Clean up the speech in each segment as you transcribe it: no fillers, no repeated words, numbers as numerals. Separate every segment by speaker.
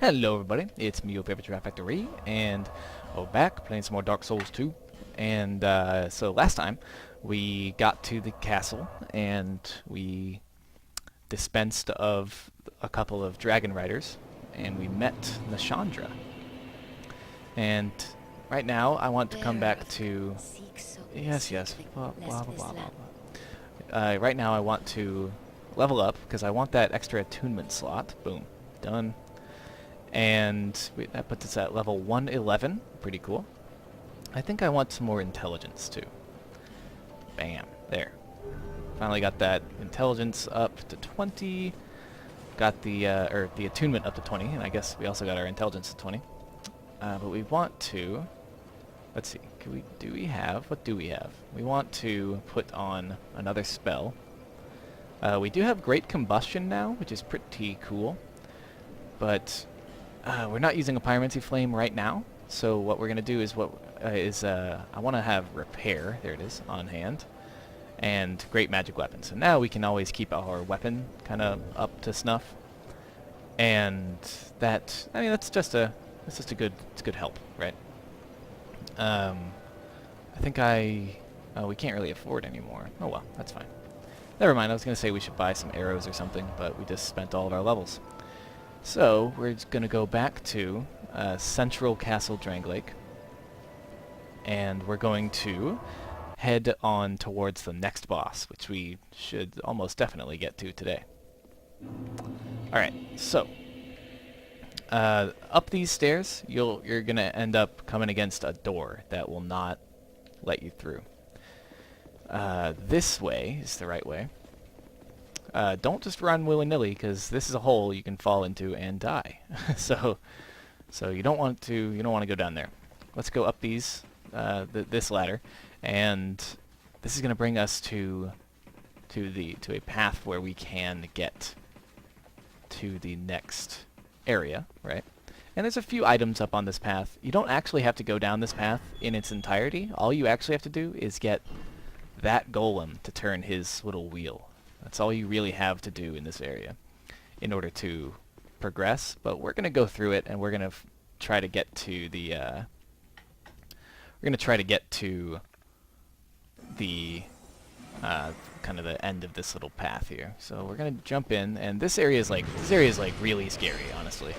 Speaker 1: Hello everybody, it's me, your favorite Giraffe Factory, and we're back playing some more Dark Souls 2. And so last time we got to the castle and we dispensed of a couple of dragon riders and we met Nashandra. And right now I want to come back to yes, blah blah blah blah blah. Right now I want to level up because I want that extra attunement slot. Boom, done. And that puts us at level 111. Pretty cool. I think I want some more intelligence too. Bam. There. Finally got that intelligence up to 20. Got the the attunement up to 20, and I guess we also got our intelligence to 20. But we want to. Let's see. What do we have? We want to put on another spell. We do have Great Combustion now, which is pretty cool. But we're not using a Pyromancy Flame right now, so what we're going to do is I want to have Repair, there it is, on hand, and Great Magic Weapon. So now we can always keep our weapon kind of up to snuff, and that, I mean, that's just a good help, right? I think we can't really afford anymore. Oh well, that's fine. Never mind, I was going to say we should buy some arrows or something, but we just spent all of our levels. So, we're going to go back to Central Castle Drangleic, and we're going to head on towards the next boss, which we should almost definitely get to today. Alright, so, up these stairs, you're going to end up coming against a door that will not let you through. This way is the right way. Don't just run willy-nilly, because this is a hole you can fall into and die. so you don't want to go down there. Let's go up this ladder, and this is going to bring us to a path where we can get to the next area, right? And there's a few items up on this path. You don't actually have to go down this path in its entirety. All you actually have to do is get that golem to turn his little wheel. That's all you really have to do in this area in order to progress, but we're going to go through it and we're going to try to get to the kind of the end of this little path here. So we're going to jump in, and this area is like really scary, honestly,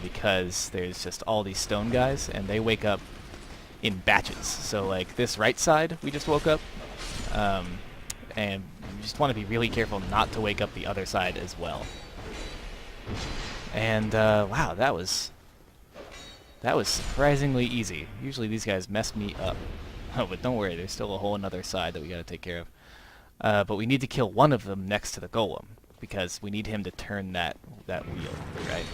Speaker 1: because there's just all these stone guys and they wake up in batches. So like this right side we just woke up, and you just want to be really careful not to wake up the other side as well. And wow, that was surprisingly easy. Usually these guys mess me up. Oh, but don't worry, there's still a whole another side that we got to take care of. But we need to kill one of them next to the golem, because we need him to turn that wheel, right?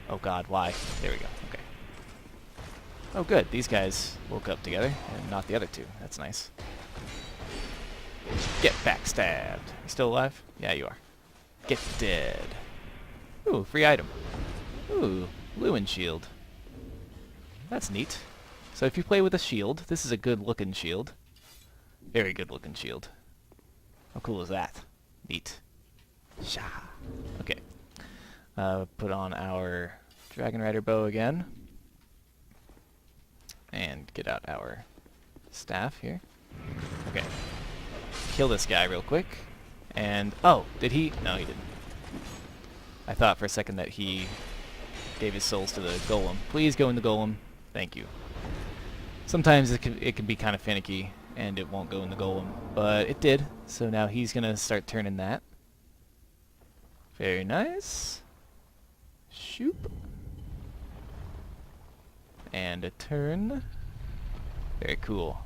Speaker 1: Oh god, why? There we go. Okay. Oh good, these guys woke up together and not the other two. That's nice. Get backstabbed. You still alive? Yeah, you are. Get dead. Ooh, free item. Ooh, Lewin shield. That's neat. So if you play with a shield, this is a good looking shield. Very good looking shield. How cool is that? Neat. Sha. Okay. Put on our Dragon Rider bow again. And get out our staff here. Okay. Kill this guy real quick. And, oh, did he? No, he didn't. I thought for a second that he gave his souls to the golem. Please go in the golem. Thank you. Sometimes it can be kind of finicky, and it won't go in the golem. But it did, so now he's going to start turning that. Very nice. Shoop. And a turn. Very cool.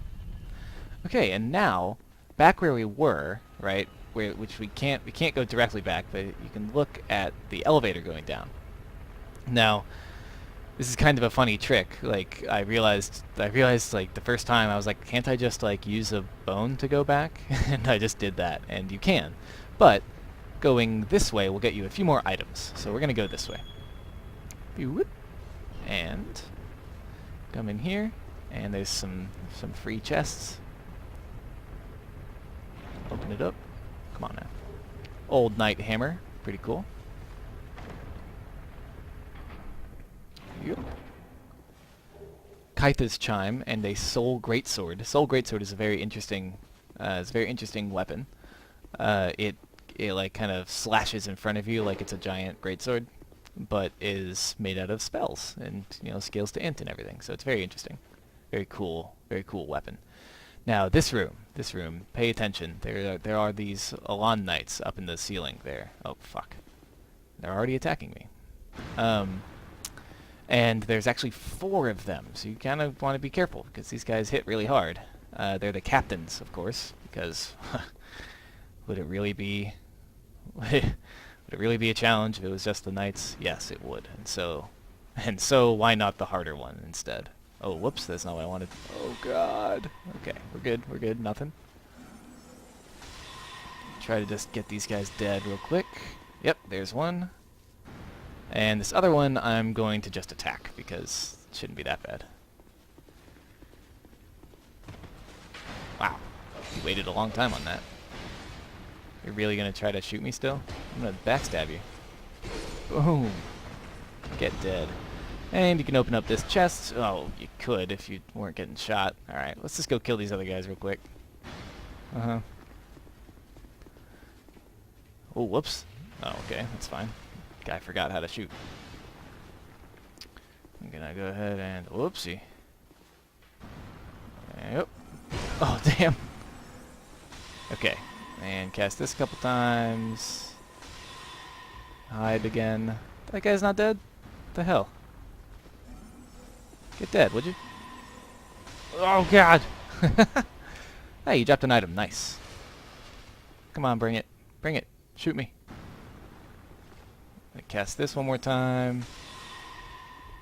Speaker 1: Okay, and now, back where we were, right, which we can't go directly back, but you can look at the elevator going down. Now, this is kind of a funny trick. Like, I realized like the first time I was like, can't I just like use a bone to go back? And I just did that, and you can. But going this way will get you a few more items. So we're gonna go this way. And come in here, and there's some free chests. Open it up. Come on now. Old Knight Hammer. Pretty cool. Kytha's Chime and a Soul Greatsword. Soul Greatsword is a very interesting weapon. It like kind of slashes in front of you like it's a giant greatsword, but is made out of spells and scales to int and everything. So it's very interesting, very cool weapon. Now this room, pay attention. There are these Elan Knights up in the ceiling there. Oh fuck, they're already attacking me. And there's actually 4 of them, so you kind of want to be careful because these guys hit really hard. They're the captains, of course, because would it really be a challenge if it was just the knights? Yes, it would. And so why not the harder one instead? Oh, whoops, that's not what I wanted. Oh god. Okay, we're good, nothing. Try to just get these guys dead real quick. Yep, there's one. And this other one I'm going to just attack because it shouldn't be that bad. Wow, you waited a long time on that. You're really going to try to shoot me still? I'm going to backstab you. Boom. Get dead. And you can open up this chest. Oh, you could if you weren't getting shot. Alright, let's just go kill these other guys real quick. Uh-huh. Oh, whoops. Oh, okay, that's fine. Guy forgot how to shoot. I'm gonna go ahead and... Whoopsie. Yep. Oh, damn. Okay. And cast this a couple times. Hide again. That guy's not dead? What the hell? Get dead, would you? Oh, God! Hey, you dropped an item. Nice. Come on, bring it. Bring it. Shoot me. Cast this one more time.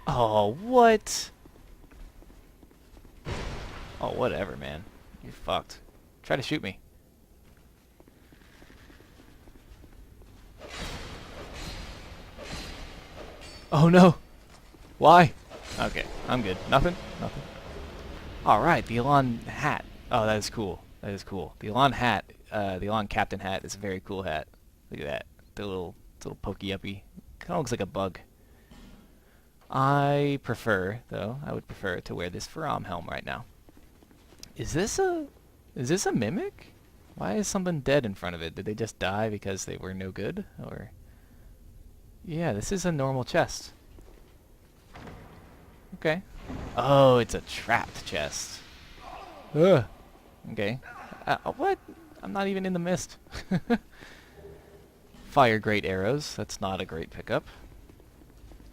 Speaker 1: Oh, what? Oh, whatever, man. You're fucked. Try to shoot me. Oh, no. Why? Okay, I'm good. Nothing? Nothing. Alright, the Elan hat. Oh, that is cool. That is cool. The Elan hat, the Elan captain hat is a very cool hat. Look at that. The little pokey uppy. Kind of looks like a bug. I would prefer to wear this Faram helm right now. Is this a mimic? Why is something dead in front of it? Did they just die because they were no good? Or... Yeah, this is a normal chest. Okay. Oh, it's a trapped chest. Ugh. Okay. What? I'm not even in the mist. Fire great arrows. That's not a great pickup.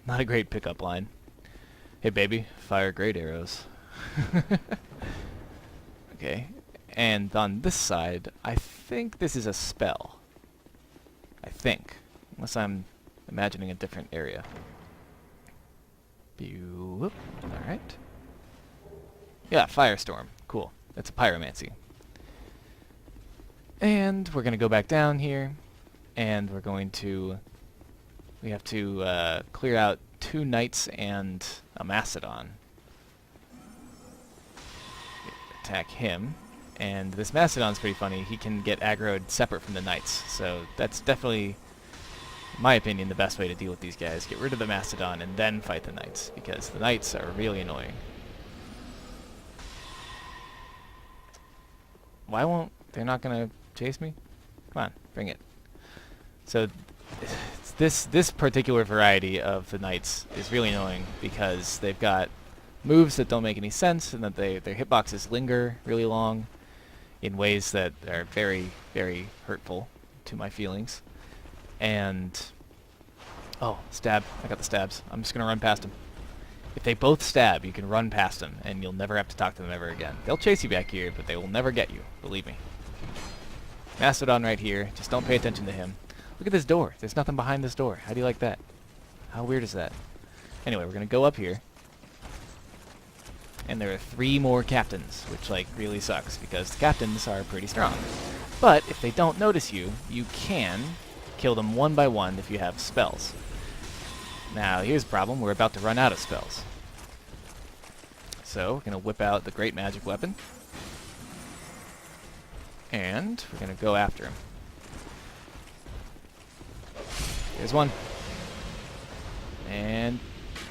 Speaker 1: Not a great pickup line. Hey baby, fire great arrows. Okay. And on this side, I think this is a spell. I think. Unless I'm imagining a different area. Alright. Yeah, Firestorm. Cool. That's a pyromancy. And we're going to go back down here. And we're going to... We have to clear out 2 knights and a Macedon. Attack him. And this Macedon's pretty funny. He can get aggroed separate from the knights. So that's definitely, in my opinion, the best way to deal with these guys. Get rid of the Macedon and then fight the knights. Because the knights are really annoying. Why won't... They're not going to chase me? Come on, bring it. So... This particular variety of the knights is really annoying because they've got moves that don't make any sense and that their hitboxes linger really long in ways that are very, very hurtful to my feelings. And... Oh, stab. I got the stabs. I'm just going to run past them. If they both stab, you can run past them and you'll never have to talk to them ever again. They'll chase you back here, but they will never get you. Believe me. Mastodon right here. Just don't pay attention to him. Look at this door. There's nothing behind this door. How do you like that? How weird is that? Anyway, we're going to go up here. And there are 3 more captains, which, like, really sucks, because the captains are pretty strong. But if they don't notice you, you can kill them one by one if you have spells. Now, here's the problem. We're about to run out of spells. So, we're going to whip out the great magic weapon. And we're going to go after him. There's one. And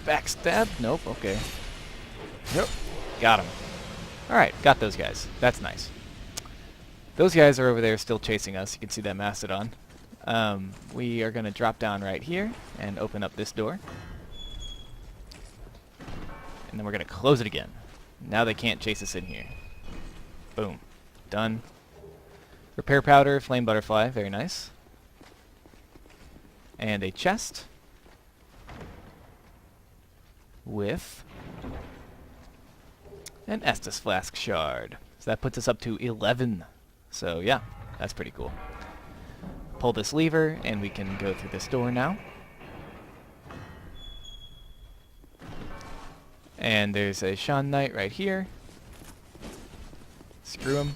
Speaker 1: backstab? Nope, okay. Yep. Got him. Alright, got those guys. That's nice. Those guys are over there still chasing us. You can see that Mastodon. We are going to drop down right here and open up this door. And then we're going to close it again. Now they can't chase us in here. Boom. Done. Repair powder, flame butterfly. Very nice. And a chest with an Estus flask shard. So that puts us up to 11. So yeah, that's pretty cool. Pull this lever and we can go through this door now. And there's a Sean Knight right here. Screw him.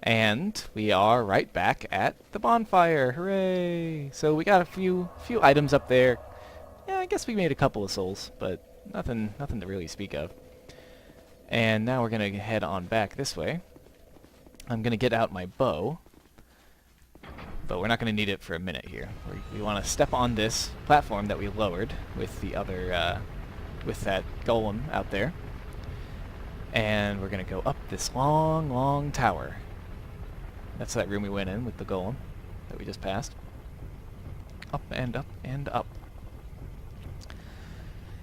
Speaker 1: And we are right back at the bonfire. Hooray! So we got a few items up there. Yeah, I guess we made a couple of souls, but nothing to really speak of. And now we're gonna head on back this way. I'm gonna get out my bow, but we're not gonna need it for a minute here. We want to step on this platform that we lowered with the other, with that golem out there, and we're gonna go up this long, long tower. That's that room we went in with the golem that we just passed. Up and up and up.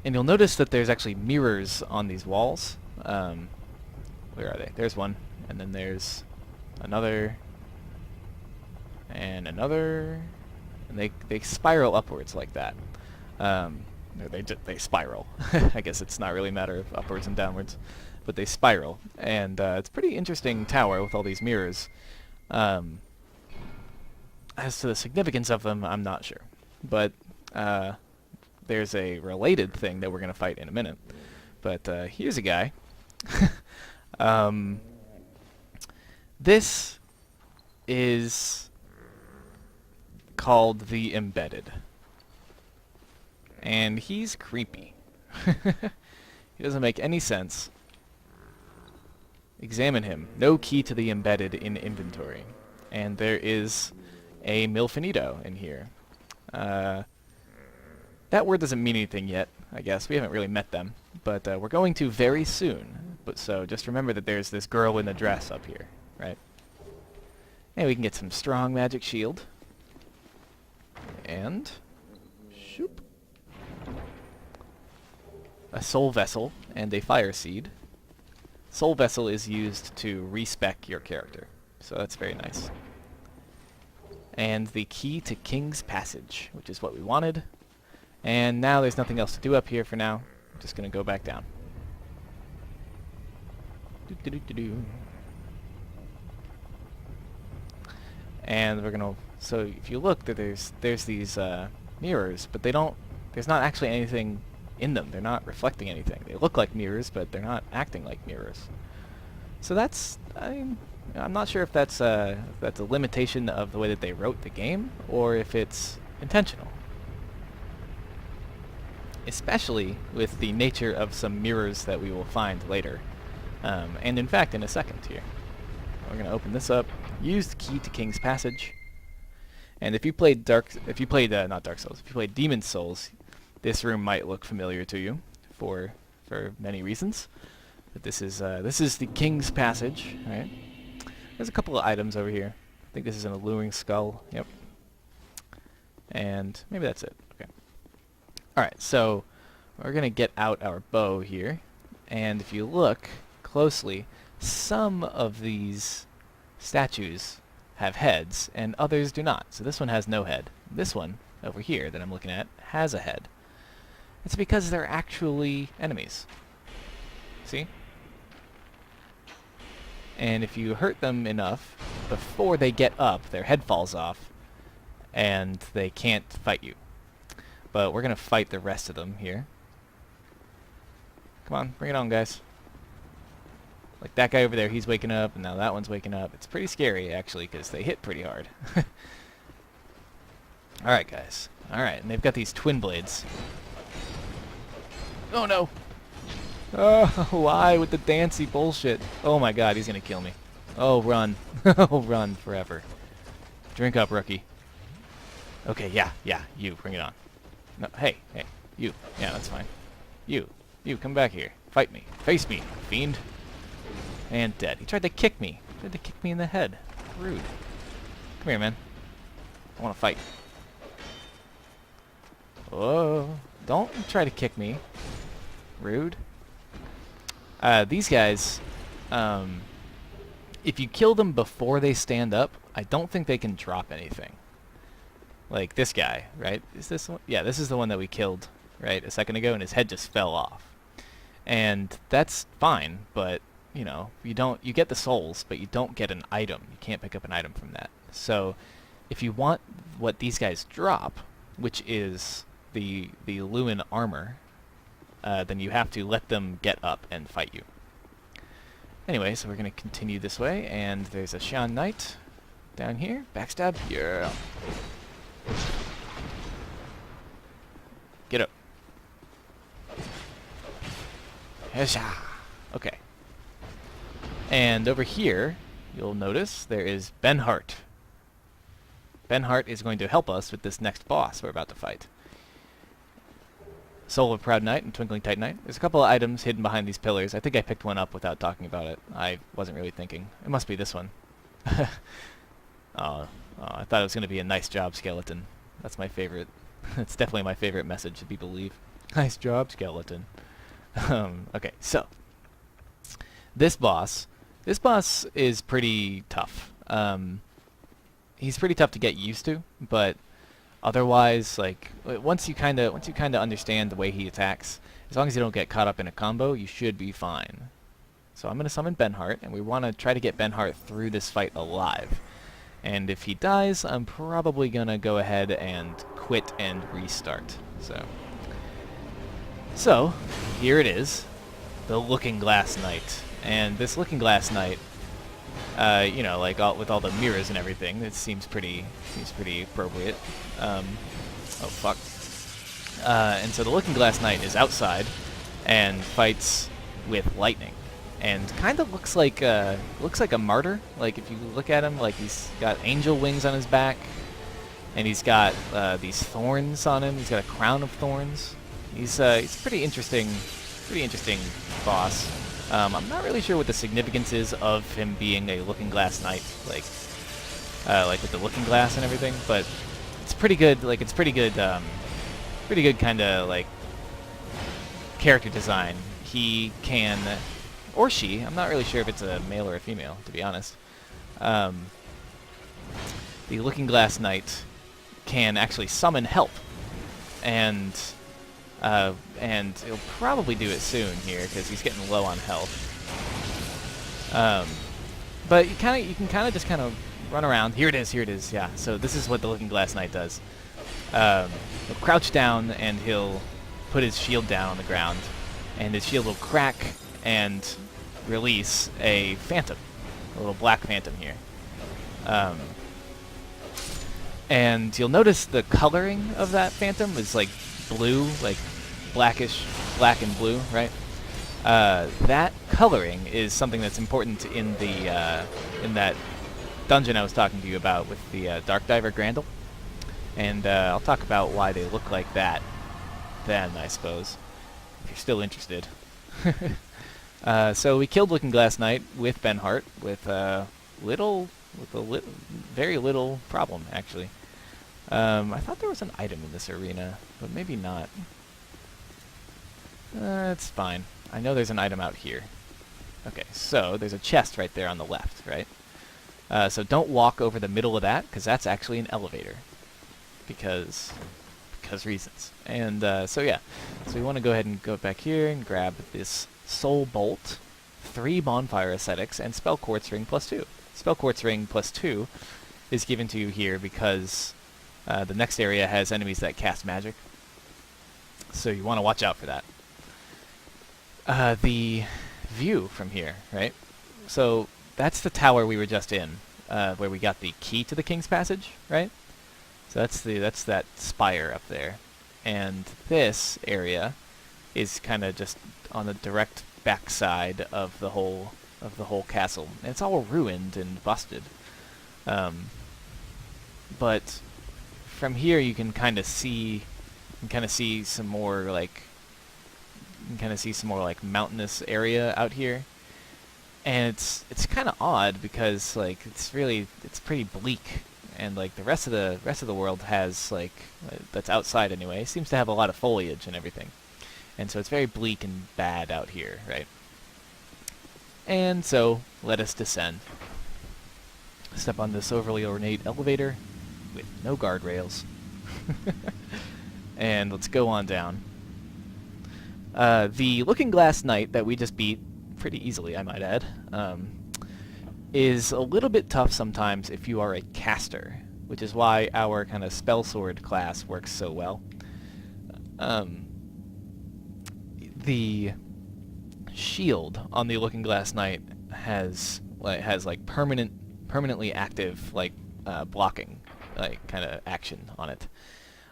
Speaker 1: And you'll notice that there's actually mirrors on these walls. Where are they? There's one, and then there's another, and another, and they spiral upwards like that. They spiral. I guess it's not really a matter of upwards and downwards, but they spiral, and it's a pretty interesting tower with all these mirrors. As to the significance of them, I'm not sure, but there's a related thing that we're going to fight in a minute. But here's a guy. This is called the Embedded, and he's creepy. He doesn't make any sense. Examine him. No key to the Embedded in inventory. And there is a Milfinito in here. That word doesn't mean anything yet, I guess. We haven't really met them. But we're going to very soon. But so just remember that there's this girl in a dress up here, right? And we can get some strong magic shield. And shoop. A soul vessel and a fire seed. Soul vessel is used to respec your character, so that's very nice. And the key to King's Passage, which is what we wanted. And now there's nothing else to do up here for now. I'm just going to go back down. And we're going to... So if you look, there's these mirrors, but there's not actually anything in them. They're not reflecting anything. They look like mirrors, but they're not acting like mirrors. So that's... I'm not sure if that's a limitation of the way that they wrote the game, or if it's intentional. Especially with the nature of some mirrors that we will find later. And in fact, in a second here. We're going to open this up. Use the key to King's Passage. And if you played not Dark Souls, if you played Demon's Souls, this room might look familiar to you for many reasons. But this is the King's Passage, right? There's a couple of items over here. I think this is an alluring skull. Yep. And maybe that's it. Okay. Alright, so we're going to get out our bow here. And if you look closely, some of these statues have heads, and others do not. So this one has no head. This one, over here, that I'm looking at, has a head. It's because they're actually enemies. See? And if you hurt them enough, before they get up, their head falls off, and they can't fight you. But we're going to fight the rest of them here. Come on, bring it on, guys. Like that guy over there, he's waking up, and now that one's waking up. It's pretty scary, actually, because they hit pretty hard. Alright, guys. Alright, and they've got these twin blades. Oh, no! Oh, why with the dancy bullshit? Oh my god, he's gonna kill me. Oh, run. Oh, run forever. Drink up, rookie. Okay, yeah, you, bring it on. No, hey, you. Yeah, that's fine. You, come back here. Fight me. Face me, fiend. And dead. He tried to kick me. He tried to kick me in the head. Rude. Come here, man. I want to fight. Oh, don't try to kick me. Rude. These guys, if you kill them before they stand up, I don't think they can drop anything. Like this guy, right? Is this one? Yeah, this is the one that we killed, right, a second ago, and his head just fell off. And that's fine, but, you know, you get the souls, but you don't get an item. You can't pick up an item from that. So, if you want what these guys drop, which is the Lewin armor, then you have to let them get up and fight you. Anyway, so we're going to continue this way, and there's a Shan Knight down here. Backstab. Yeah. Get up. Hesha. Okay. And over here, you'll notice there is Benhart. Benhart is going to help us with this next boss we're about to fight. Soul of Proud Knight and Twinkling Titanite. There's a couple of items hidden behind these pillars. I think I picked one up without talking about it. I wasn't really thinking. It must be this one. Oh, I thought it was going to be a nice job, skeleton. That's my favorite. It's definitely my favorite message that people leave. Nice job, skeleton. Okay, so this boss is pretty tough. He's pretty tough to get used to, but otherwise, like once you kind of understand the way he attacks, as long as you don't get caught up in a combo, you should be fine. So I'm gonna summon Benhart, and we want to try to get Benhart through this fight alive. And if he dies, I'm probably gonna go ahead and quit and restart. So here it is, the Looking Glass Knight. And this Looking Glass Knight, you know, like with all the mirrors and everything, it seems pretty appropriate. Oh fuck. And so the Looking Glass Knight is outside and fights with lightning, and kind of looks like a martyr. Like if you look at him, like he's got angel wings on his back, and he's got these thorns on him. He's got a crown of thorns. He's pretty interesting boss. I'm not really sure what the significance is of him being a Looking Glass Knight, like with the looking glass and everything, but it's pretty good. Like it's pretty good kind of like character design. He can, or she, I'm not really sure if it's a male or a female, to be honest. The Looking Glass Knight can actually summon help, and he'll probably do it soon here because he's getting low on health. But you can kind of just run around. Here it is. Yeah. So this is what the Looking Glass Knight does. He'll crouch down and he'll put his shield down on the ground, and his shield will crack and release a phantom, a little black phantom here. And you'll notice the coloring of that phantom is like blue, like blackish, black and blue, right? That coloring is something that's important in the in that dungeon I was talking to you about with the Dark Diver Grandel, and I'll talk about why they look like that then, I suppose, if you're still interested. So we killed Looking Glass Knight with Benhart with very little problem, actually. I thought there was an item in this arena, but maybe not. It's fine. I know there's an item out here. Okay, so there's a chest right there on the left, right? So don't walk over the middle of that, because that's actually an elevator. Because reasons. And so yeah, so we want to go ahead and go back here and grab this Soul Bolt, 3 Bonfire Ascetics, and Spell Quartz Ring +2. Spell Quartz Ring +2 is given to you here because the next area has enemies that cast magic. So you want to watch out for that. The view from here, right? So that's the tower we were just in, where we got the key to the King's Passage, right? So that's that spire up there, and this area is kind of just on the direct backside of the whole castle. And it's all ruined and busted, but from here you can kind of see some more like You can kind of see some more like mountainous area out here, and it's kind of odd because like it's pretty bleak, and like the rest of the world has like that's outside anyway seems to have a lot of foliage and everything, and so it's very bleak and bad out here, right? And so let us descend. Step on this overly ornate elevator with no guardrails. And let's go on down. The Looking Glass Knight that we just beat pretty easily, I might add, is a little bit tough sometimes if you are a caster, which is why our kind of spell sword class works so well. The shield on the Looking Glass Knight has like permanently active like blocking like kind of action on it.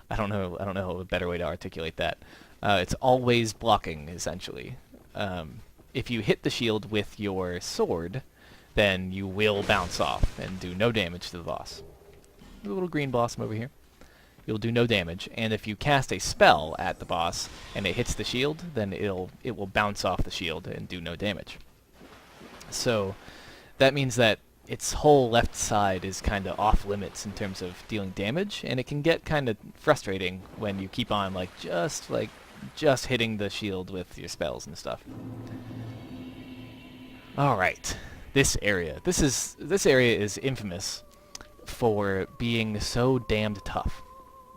Speaker 1: I don't know a better way to articulate that. It's always blocking essentially. If you hit the shield with your sword, then you will bounce off and do no damage to the boss. The little green blossom over here. You'll do no damage, and if you cast a spell at the boss and it hits the shield, then it will bounce off the shield and do no damage. So that means that its whole left side is kind of off limits in terms of dealing damage, and it can get kind of frustrating when you keep on just hitting the shield with your spells and stuff. All right, this area. This area is infamous for being so damned tough,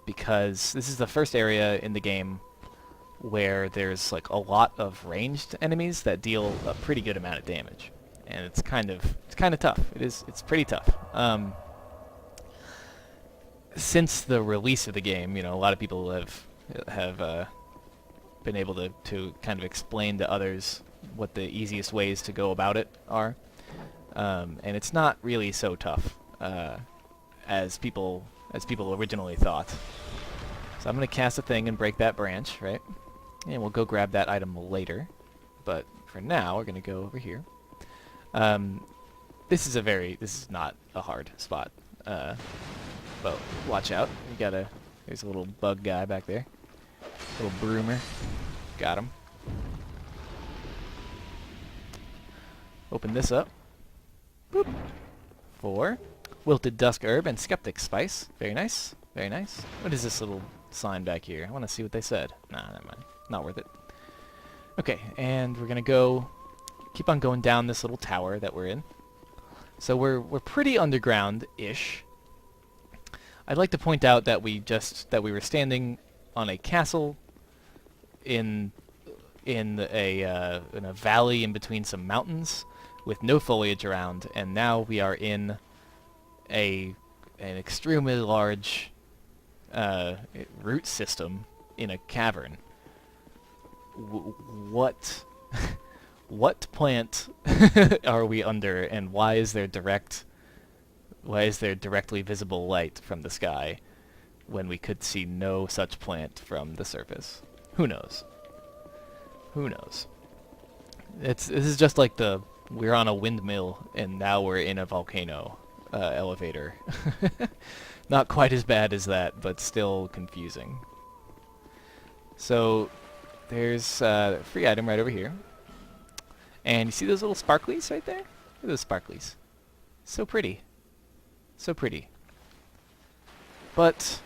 Speaker 1: because this is the first area in the game where there's like a lot of ranged enemies that deal a pretty good amount of damage, and it's kind of tough. It's pretty tough. Since the release of the game, a lot of people have been able to kind of explain to others what the easiest ways to go about it are, and it's not really so tough as people originally thought. So I'm going to cast a thing and break that branch, right? And we'll go grab that item later. But for now, we're going to go over here. This is not a hard spot. But watch out. There's a little bug guy back there. Little broomer. Got him. Open this up. Boop. 4. Wilted Dusk Herb and Skeptic Spice. Very nice. Very nice. What is this little sign back here? I want to see what they said. Nah, never mind. Not worth it. Okay, and we're going to keep on going down this little tower that we're in. So we're pretty underground-ish. I'd like to point out that we were standing on a castle in a valley in between some mountains with no foliage around, and now we are in an extremely large root system in a cavern. What plant are we under, and why is there directly visible light from the sky when we could see no such plant from the surface? Who knows? Who knows? This is just like we're on a windmill and now we're in a volcano elevator. Not quite as bad as that, but still confusing. So there's a free item right over here. And you see those little sparklies right there? Look at those sparklies. So pretty. So pretty. But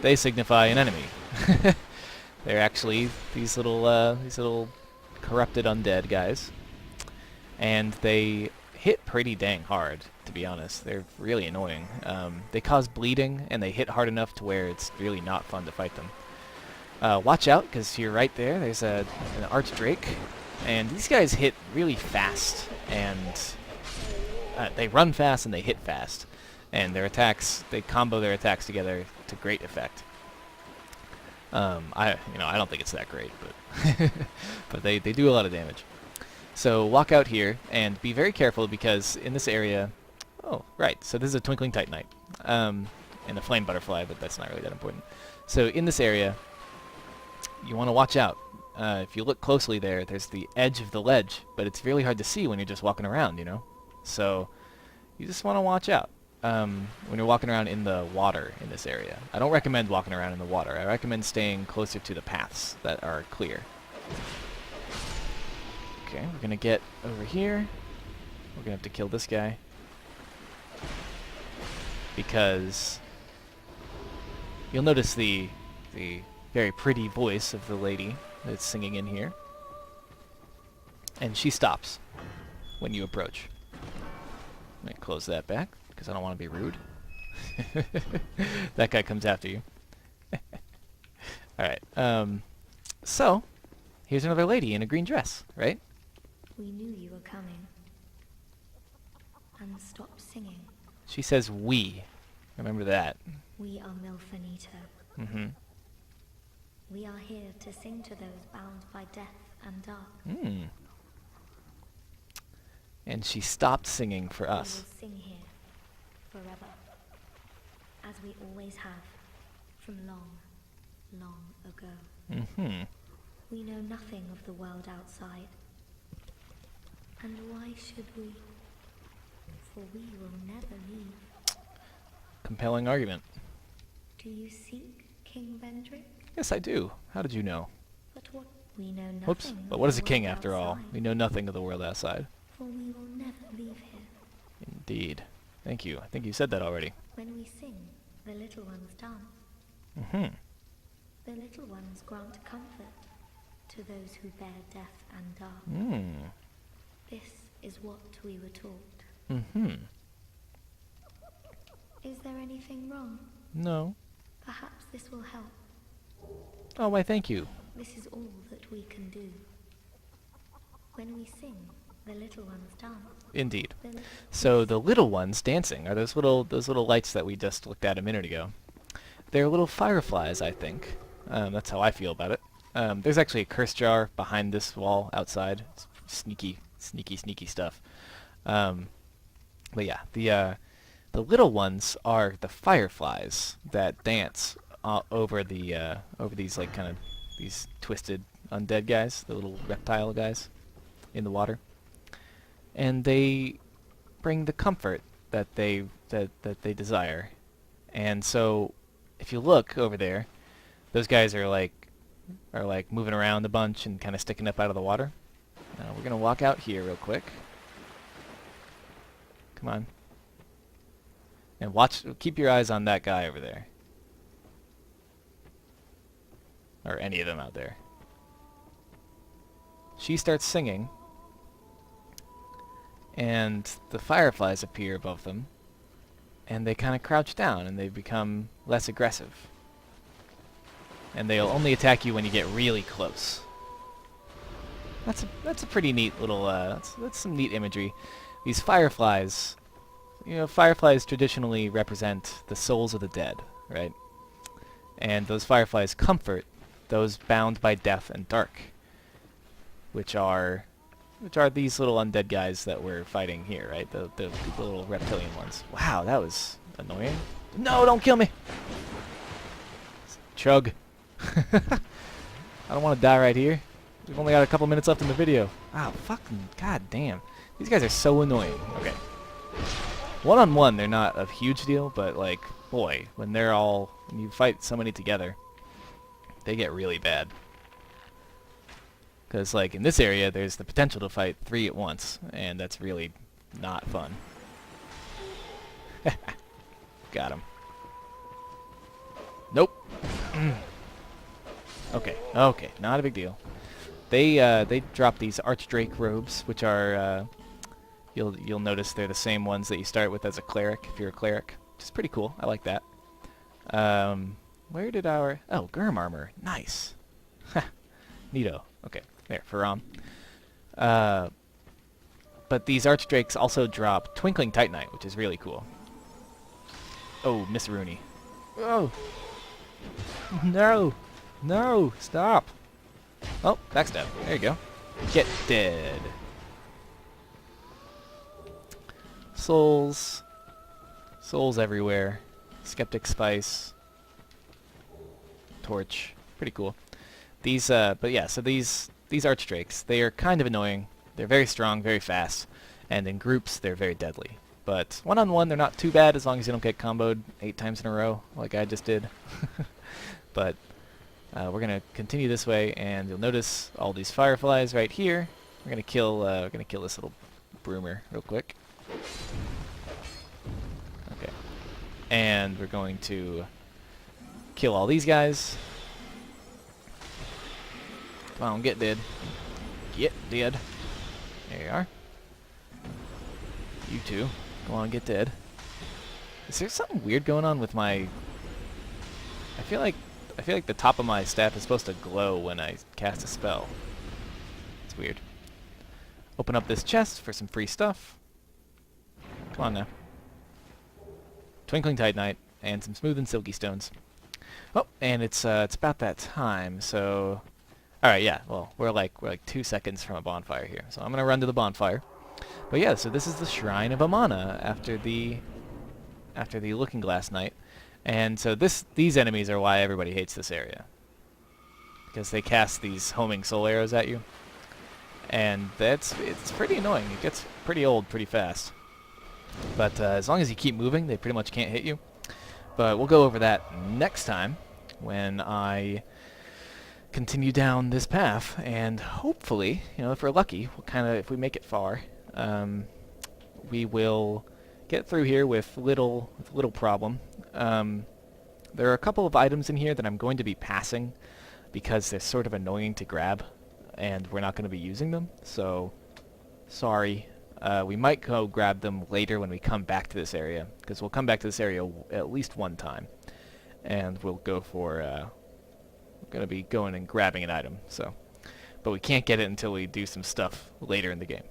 Speaker 1: they signify an enemy. They're actually these little corrupted undead guys. And they hit pretty dang hard, to be honest. They're really annoying. They cause bleeding, and they hit hard enough to where it's really not fun to fight them. Watch out, because you're right there. There's an archdrake, and these guys hit really fast, and they run fast and they hit fast, and they combo their attacks together to great effect. I don't think it's that great, but but they do a lot of damage. So walk out here and be very careful, because in this area... Oh, right. So this is a Twinkling Titanite. And a Flame Butterfly, but that's not really that important. So in this area, you want to watch out. If you look closely there's the edge of the ledge, but it's really hard to see when you're just walking around, So you just want to watch out when you're walking around in the water in this area. I don't recommend walking around in the water. I recommend staying closer to the paths that are clear. Okay, we're gonna get over here. We're gonna have to kill this guy. Because you'll notice the very pretty voice of the lady that's singing in here. And she stops when you approach. Let me close that back, because I don't want to be rude. That guy comes after you. Alright, so, here's another lady in a green dress, right?
Speaker 2: We knew you were coming. And stopped singing.
Speaker 1: She says we. Remember that.
Speaker 2: We are Milfanito.
Speaker 1: Mm-hmm.
Speaker 2: We are here to sing to those bound by death and dark.
Speaker 1: Hmm. And she stopped singing for us.
Speaker 2: We will sing here forever, as we always have, from long, long ago.
Speaker 1: Mm-hmm.
Speaker 2: We know nothing of the world outside. And why should we? For we will never leave.
Speaker 1: Compelling argument.
Speaker 2: Do you seek King Vendrick?
Speaker 1: Yes, I do. How did you know?
Speaker 2: But what? We know nothing.
Speaker 1: Whoops.
Speaker 2: of
Speaker 1: But what is a
Speaker 2: the
Speaker 1: king
Speaker 2: world
Speaker 1: after all?
Speaker 2: outside,
Speaker 1: We know nothing of the world outside.
Speaker 2: For we will never leave here.
Speaker 1: Indeed. Thank you. I think you said that already.
Speaker 2: When we sing, the little ones dance.
Speaker 1: Mm-hmm.
Speaker 2: The little ones grant comfort to those who bear death and dark.
Speaker 1: Mm.
Speaker 2: This is what we were taught.
Speaker 1: Mm-hmm.
Speaker 2: Is there anything wrong?
Speaker 1: No.
Speaker 2: Perhaps this will help.
Speaker 1: Oh, why thank you.
Speaker 2: This is all that we can do. When we sing, the little ones dance.
Speaker 1: Indeed.
Speaker 2: The li-
Speaker 1: So the little ones dancing are those little lights that we just looked at a minute ago. They're little fireflies, I think. That's how I feel about it. There's actually a curse jar behind this wall outside. It's sneaky stuff. But yeah, the little ones are the fireflies that dance over these like kind of these twisted undead guys, the little reptile guys in the water, and they bring the comfort that they desire. And so, if you look over there, those guys are like moving around a bunch and kind of sticking up out of the water. Now we're gonna walk out here real quick. Come on. And watch, keep your eyes on that guy over there. Or any of them out there. She starts singing, and the fireflies appear above them, and they kind of crouch down, and they become less aggressive. And they'll only attack you when you get really close. That's a pretty neat little, that's some neat imagery. These fireflies, you know, fireflies traditionally represent the souls of the dead, right? And those fireflies comfort those bound by death and dark, which are these little undead guys that we're fighting here, right? The little reptilian ones. Wow, that was annoying. No, don't kill me! Chug. I don't want to die right here. We've only got a couple minutes left in the video. Ah, fucking goddamn. These guys are so annoying. Okay. One-on-one, they're not a huge deal, but, like, boy, when you fight so many together, they get really bad. Because, like, in this area, there's the potential to fight 3 at once, and that's really not fun. Got him. Nope. Okay, not a big deal. They drop these Archdrake robes, which are, you'll notice they're the same ones that you start with as a cleric, if you're a cleric, which is pretty cool. I like that. Where did our... Oh, Gurm armor. Nice. Neato. Okay, there, Faram. But these Archdrakes also drop Twinkling Titanite, which is really cool. Oh, Miss Rooney. Oh! No! No! Stop! Oh, backstab. There you go. Get dead. Souls. Souls everywhere. Skeptic Spice. Torch. Pretty cool. These, but yeah, so these Archdrakes, they are kind of annoying. They're very strong, very fast, and in groups, they're very deadly. But one-on-one, they're not too bad as long as you don't get comboed 8 times in a row, like I just did. But We're gonna continue this way, and you'll notice all these fireflies right here. We're gonna kill this little broomer real quick. Okay, and we're going to kill all these guys. Come on, get dead. Get dead. There you are. You too. Go on, get dead. Is there something weird going on with my... I feel like the top of my staff is supposed to glow when I cast a spell. It's weird. Open up this chest for some free stuff. Come on now. Twinkling Titanite and some smooth and silky stones. Oh, and it's about that time. So, all right, yeah. Well, we're like 2 seconds from a bonfire here. So I'm gonna run to the bonfire. But yeah, so this is the Shrine of Amana after the Looking Glass Night. And so these enemies are why everybody hates this area. Because they cast these homing soul arrows at you. And it's pretty annoying. It gets pretty old pretty fast. But as long as you keep moving, they pretty much can't hit you. But we'll go over that next time when I continue down this path. And hopefully, if we're lucky, if we make it far, we will get through here with little problem. There are a couple of items in here that I'm going to be passing because they're sort of annoying to grab, and we're not going to be using them, so sorry. We might go grab them later when we come back to this area, because we'll come back to this area at least one time, and we'll go for, we're going to be going and grabbing an item, so. But we can't get it until we do some stuff later in the game.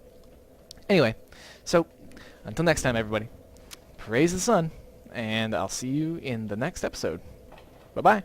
Speaker 1: Anyway, so, until next time, everybody, praise the sun, and I'll see you in the next episode. Bye-bye.